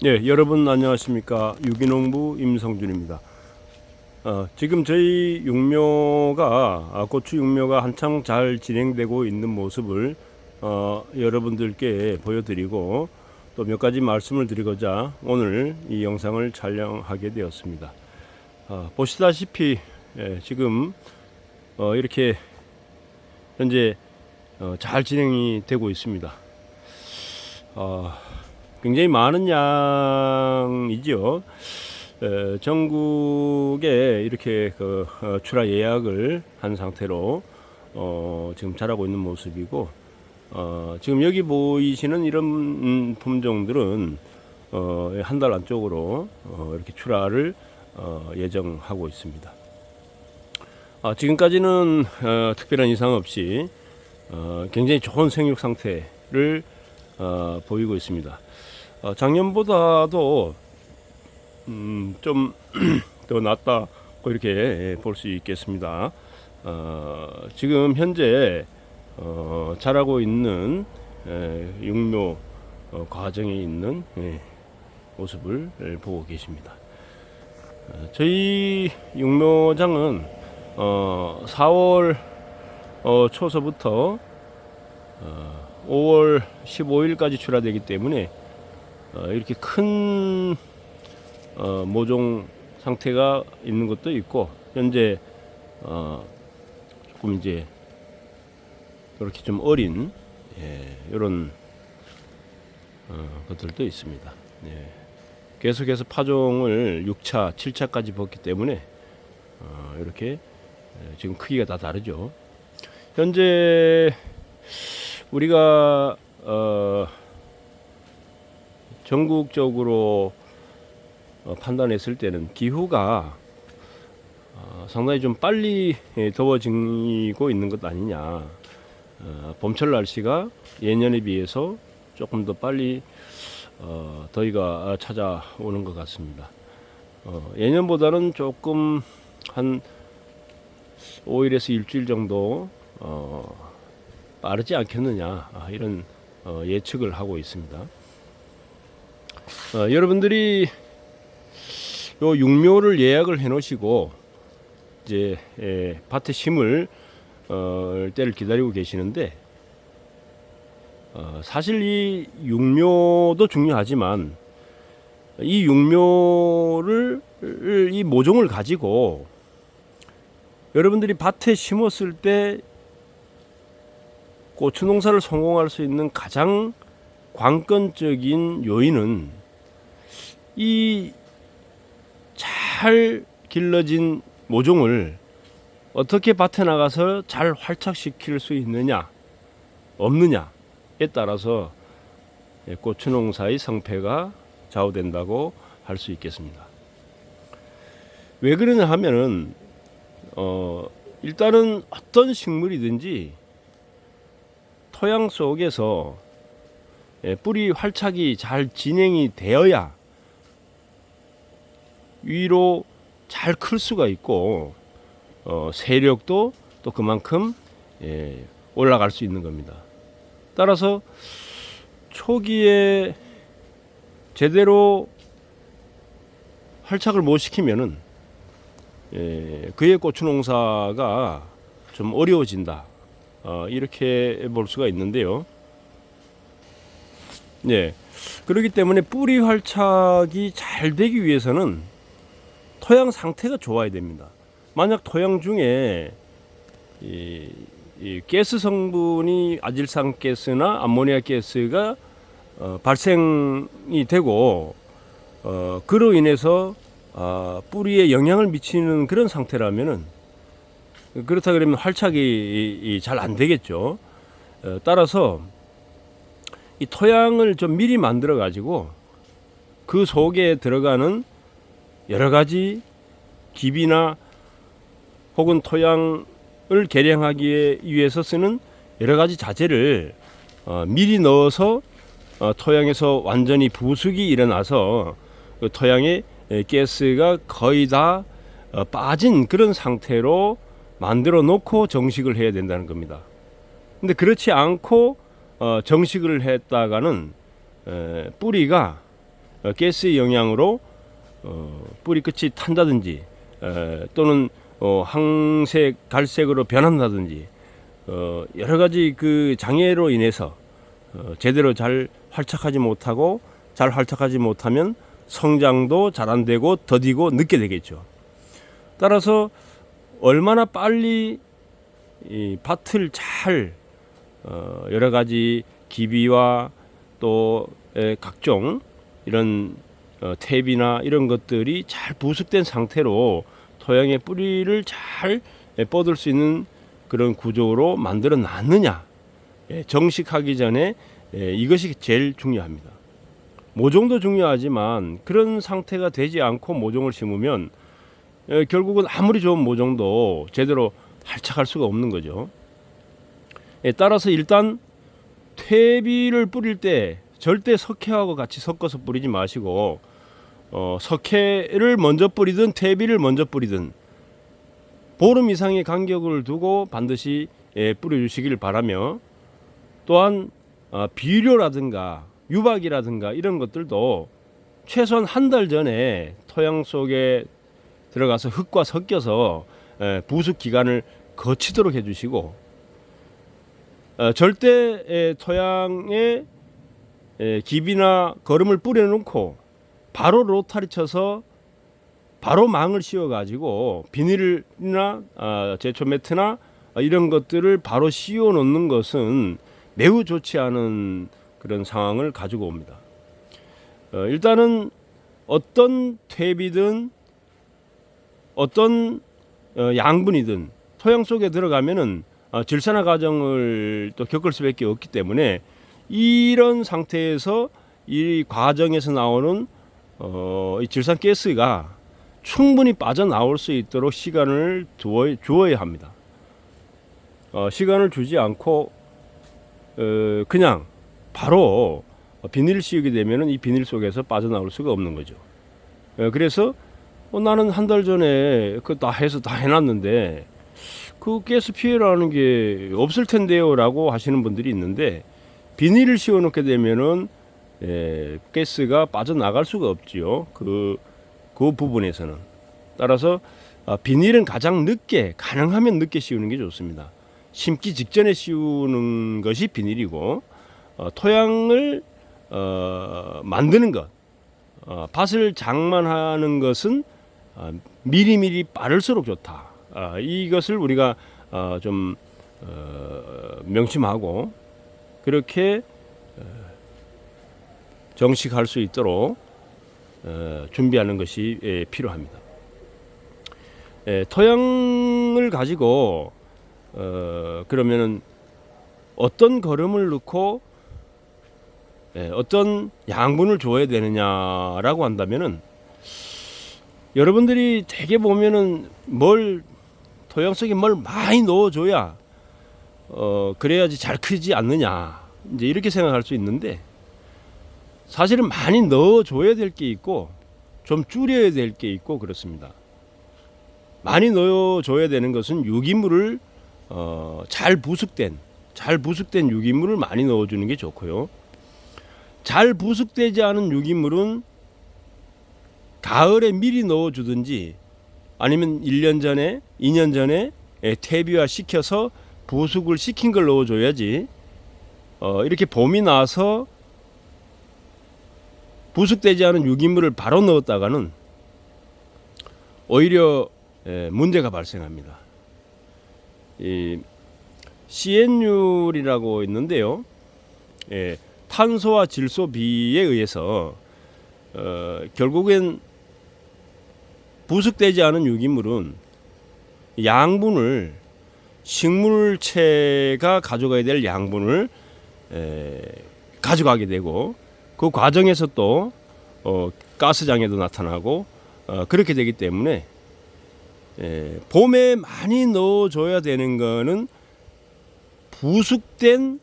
네, 여러분 안녕하십니까. 유기농부 임성준입니다. 지금 저희 육묘가 고추 육묘가 한창 잘 진행되고 있는 모습을 여러분들께 보여드리고 또 몇 가지 말씀을 드리고자 오늘 이 영상을 촬영하게 되었습니다. 보시다시피 지금 이렇게 현재 잘 진행이 되고 있습니다. 굉장히 많은 양이죠. 전국에 이렇게 출하 예약을 한 상태로 지금 자라고 있는 모습이고, 지금 여기 보이시는 이런 품종들은 한 달 안쪽으로 이렇게 출하를 예정하고 있습니다. 지금까지는 특별한 이상 없이 굉장히 좋은 생육 상태를 보이고 있습니다. 작년보다도 좀 더 낫다고 이렇게 볼 수 있겠습니다. 지금 현재 자라고 있는 육묘 과정에 있는 모습을 보고 계십니다. 저희 육묘장은 4월 초서부터 5월 15일까지 출하되기 때문에 이렇게 큰 모종 상태가 있는 것도 있고, 현재 조금 이제 이렇게 좀 어린 이런 것들도 있습니다. 계속해서 파종을 6차, 7차까지 벗기 때문에 이렇게 지금 크기가 다 다르죠. 현재 우리가 전국적으로 판단했을 때는 기후가 상당히 좀 빨리 더워지고 있는 것 아니냐. 봄철 날씨가 예년에 비해서 조금 더 빨리 더위가 찾아오는 것 같습니다. 예년보다는 조금 한 5일에서 일주일 정도 빠르지 않겠느냐, 이런 예측을 하고 있습니다. 여러분들이 요 육묘를 예약을 해 놓으시고 이제 밭에 심을 때를 기다리고 계시는데, 사실 이 육묘도 중요하지만 이 육묘를 이 모종을 가지고 여러분들이 밭에 심었을 때 고추 농사를 성공할 수 있는 가장 관건적인 요인은 이 잘 길러진 모종을 어떻게 밭에 나가서 잘 활착시킬 수 있느냐 없느냐에 따라서 고추 농사의 성패가 좌우된다고 할 수 있겠습니다. 왜 그러냐 하면은 일단은 어떤 식물이든지 토양 속에서 뿌리 활착이 잘 진행이 되어야 위로 잘 클 수가 있고, 세력도 또 그만큼 올라갈 수 있는 겁니다. 따라서 초기에 제대로 활착을 못 시키면은 그의 고추 농사가 좀 어려워진다, 이렇게 볼 수가 있는데요. 그렇기 때문에 뿌리 활착이 잘 되기 위해서는 토양 상태가 좋아야 됩니다. 만약 토양 중에 이 가스 성분이 아질산 가스나 암모니아 가스가 발생이 되고, 그로 인해서 뿌리에 영향을 미치는 그런 상태라면은, 그렇다 그러면 활착이 잘 안 되겠죠. 따라서 이 토양을 좀 미리 만들어 가지고 그 속에 들어가는 여러 가지 기비나 혹은 토양을 개량하기 위해서 쓰는 여러 가지 자재를 미리 넣어서 토양에서 완전히 부숙이 일어나서 그 토양에 가스가 거의 다 빠진 그런 상태로 만들어 놓고 정식을 해야 된다는 겁니다. 근데 그렇지 않고 정식을 했다가는 뿌리가 가스의 영향으로 뿌리 끝이 탄다든지 또는 항색 갈색으로 변한다든지 여러 가지 그 장애로 인해서 제대로 잘 활착하지 못하고 잘 활착하지 못하면 성장도 잘 안 되고 더디고 늦게 되겠죠. 따라서 얼마나 빨리 이 밭을 잘 여러 가지 기비와 또 각종 이런 탭이나 이런 것들이 잘 부숙된 상태로 토양의 뿌리를 잘 뻗을 수 있는 그런 구조로 만들어 놨느냐, 정식하기 전에 이것이 제일 중요합니다. 모종도 중요하지만 그런 상태가 되지 않고 모종을 심으면 결국은 아무리 좋은 모종도 제대로 활착할 수가 없는 거죠. 따라서 일단 퇴비를 뿌릴 때 절대 석회하고 같이 섞어서 뿌리지 마시고 석회를 먼저 뿌리든 퇴비를 먼저 뿌리든 보름 이상의 간격을 두고 반드시 뿌려주시길 바라며, 또한 비료라든가 유박이라든가 이런 것들도 최소한 한 달 전에 토양 속에 들어가서 흙과 섞여서 부숙 기간을 거치도록 해주시고, 절대 토양에 기비나 거름을 뿌려놓고 바로 로타리 쳐서 바로 망을 씌워가지고 비닐이나 제초 매트나 이런 것들을 바로 씌워 놓는 것은 매우 좋지 않은 그런 상황을 가지고 옵니다. 일단은 어떤 퇴비든 어떤 양분이든 토양 속에 들어가면은 질산화 과정을 또 겪을 수밖에 없기 때문에 이런 상태에서 이 과정에서 나오는 이 질산가스가 충분히 빠져나올 수 있도록 시간을 주어야 합니다. 시간을 주지 않고 그냥 바로 비닐을 씌우게 되면 이 비닐 속에서 빠져나올 수가 없는 거죠. 그래서 나는 한 달 전에 그 다 해서 다 해놨는데 그 가스 피해라는 게 없을 텐데요 라고 하시는 분들이 있는데, 비닐을 씌워 놓게 되면은 가스가 빠져나갈 수가 없지요. 그 부분에서는. 따라서 비닐은 가장 늦게, 가능하면 늦게 씌우는 게 좋습니다. 심기 직전에 씌우는 것이 비닐이고, 토양을 만드는 것, 밭을 장만하는 것은 미리미리 빠를수록 좋다. 이것을 우리가 좀 명심하고 그렇게 정식할 수 있도록 준비하는 것이 필요합니다. 토양을 가지고 그러면은 어떤 거름을 넣고 어떤 양분을 줘야 되느냐라고 한다면은, 여러분들이 되게 보면은 토양 속에 뭘 많이 넣어줘야 그래야지 잘 크지 않느냐, 이제 이렇게 생각할 수 있는데, 사실은 많이 넣어줘야 될 게 있고 좀 줄여야 될 게 있고 그렇습니다. 많이 넣어줘야 되는 것은 유기물을 잘 부숙된 유기물을 많이 넣어주는 게 좋고요. 잘 부숙되지 않은 유기물은 가을에 미리 넣어주든지 아니면 1년 전에 2년 전에 퇴비화 시켜서 부숙을 시킨 걸 넣어줘야지, 이렇게 봄이 나서 부숙되지 않은 유기물을 바로 넣었다가는 오히려 문제가 발생합니다. 이 CN율이라고 있는데요. 탄소와 질소 비에 의해서 결국엔 부숙되지 않은 유기물은 양분을, 식물체가 가져가야 될 양분을 가져가게 되고, 그 과정에서 또 가스장애도 나타나고 그렇게 되기 때문에 봄에 많이 넣어줘야 되는 거는 부숙된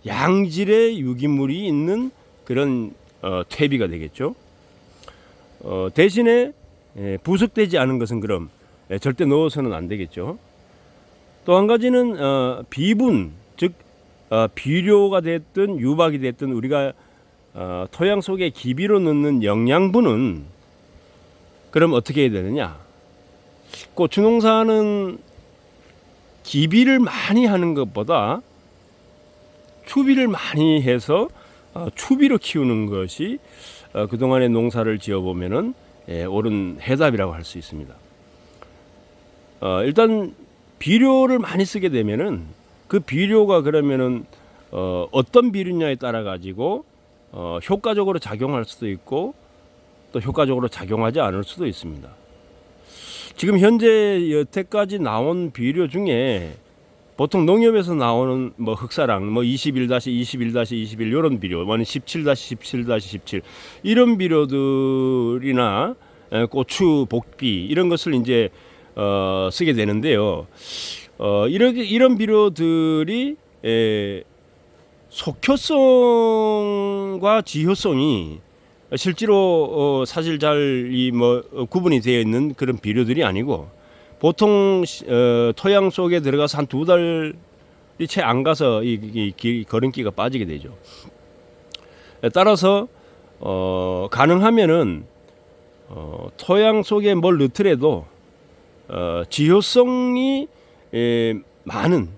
양질의 유기물이 있는 그런 퇴비가 되겠죠. 대신에 부숙되지 않은 것은 그럼 절대 넣어서는 안 되겠죠. 또 한 가지는 비분, 즉 비료가 됐든 유박이 됐든 우리가 토양 속에 기비로 넣는 영양분은 그럼 어떻게 해야 되느냐? 고추 농사는 기비를 많이 하는 것보다 추비를 많이 해서 추비로 키우는 것이 그동안의 농사를 지어보면은 옳은 해답이라고 할 수 있습니다. 일단 비료를 많이 쓰게 되면은 그 비료가 그러면은 어떤 비료냐에 따라 가지고 효과적으로 작용할 수도 있고 또 효과적으로 작용하지 않을 수도 있습니다. 지금 현재 여태까지 나온 비료 중에 보통 농협에서 나오는 뭐 흑사랑 뭐 21-21-21 이런 비료, 17-17-17 이런 비료들이나 고추 복비 이런 것을 이제 쓰게 되는데요. 이런 비료들이 속효성과 지효성이 실제로 사실 잘 구분이 되어 있는 그런 비료들이 아니고 보통 토양 속에 들어가서 한 2달이 채 안 가서 이 거름기가 빠지게 되죠. 따라서 가능하면은 토양 속에 뭘 넣더라도 지효성이 많은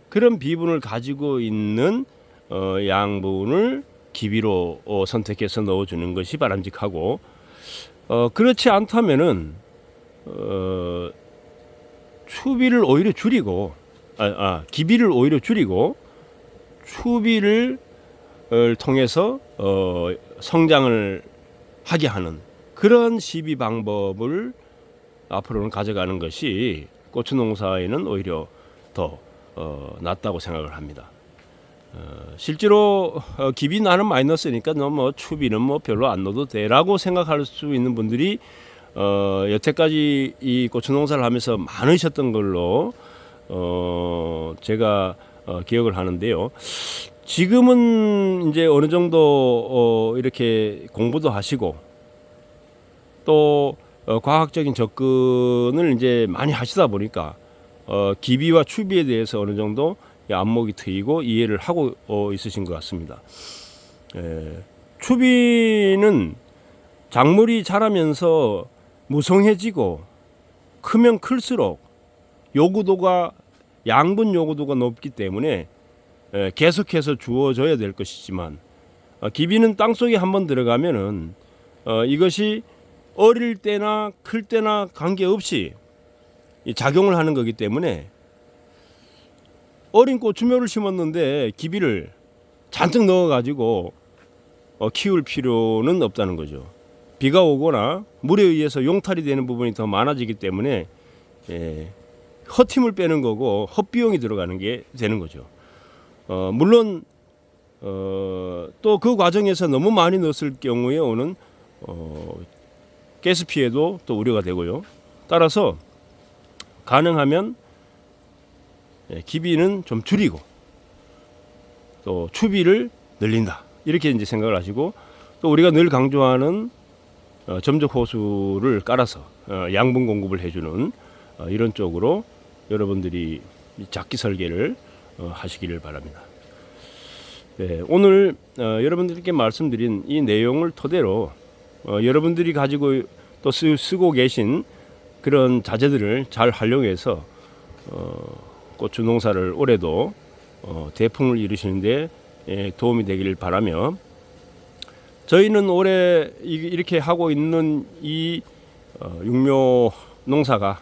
그런 비분을 가지고 있는 양분을 기비로 선택해서 넣어주는 것이 바람직하고 그렇지 않다면은 추비를 오히려 줄이고 기비를 오히려 줄이고 추비를 통해서 성장을 하게 하는 그런 시비 방법을 앞으로는 가져가는 것이 고추 농사에는 오히려 더 낫다고 생각을 합니다. 실제로 기비 나는 많이 넣었으니까 너 뭐 추비는 뭐 별로 안 넣어도 돼라고 생각할 수 있는 분들이 여태까지 이 고추 농사를 하면서 많으셨던 걸로 제가 기억을 하는데요. 지금은 이제 어느 정도 이렇게 공부도 하시고 또 과학적인 접근을 이제 많이 하시다 보니까 기비와 추비에 대해서 어느 정도 안목이 트이고 이해를 하고 있으신 것 같습니다. 추비는 작물이 자라면서 무성해지고 크면 클수록 양분 요구도가 높기 때문에 계속해서 주어져야 될 것이지만 기비는 땅속에 한번 들어가면은 이것이 어릴 때나 클 때나 관계없이 작용을 하는 거기 때문에 어린 고추묘를 심었는데 기비를 잔뜩 넣어가지고 키울 필요는 없다는 거죠. 비가 오거나 물에 의해서 용탈이 되는 부분이 더 많아지기 때문에 헛힘을 빼는 거고 헛비용이 들어가는 게 되는 거죠. 물론 또 그 과정에서 너무 많이 넣었을 경우에 오는 가스 피해도 또 우려가 되고요. 따라서 가능하면 기비는 좀 줄이고 또 추비를 늘린다 이렇게 이제 생각을 하시고 또 우리가 늘 강조하는 점적 호수를 깔아서 양분 공급을 해주는 이런 쪽으로 여러분들이 작기 설계를 하시기를 바랍니다. 네, 오늘 여러분들께 말씀드린 이 내용을 토대로 여러분들이 가지고 또 쓰고 계신 그런 자재들을 잘 활용해서 고추 농사를 올해도 대풍을 이루시는데 도움이 되기를 바라며 저희는 올해 이렇게 하고 있는 이 육묘 농사가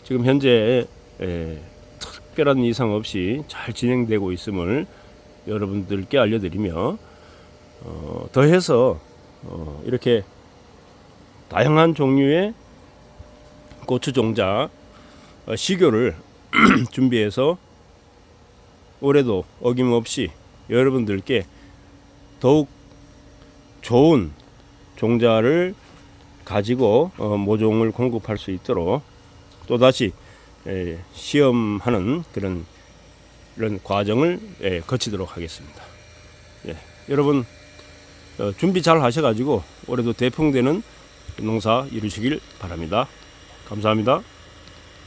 지금 현재 특별한 이상 없이 잘 진행되고 있음을 여러분들께 알려드리며 더해서 이렇게 다양한 종류의 고추 종자 시교를 준비해서 올해도 어김없이 여러분들께 더욱 좋은 종자를 가지고 모종을 공급할 수 있도록 또다시 시험하는 그런 과정을 거치도록 하겠습니다. 여러분 준비 잘 하셔가지고 올해도 대풍되는 농사 이루시길 바랍니다. 감사합니다.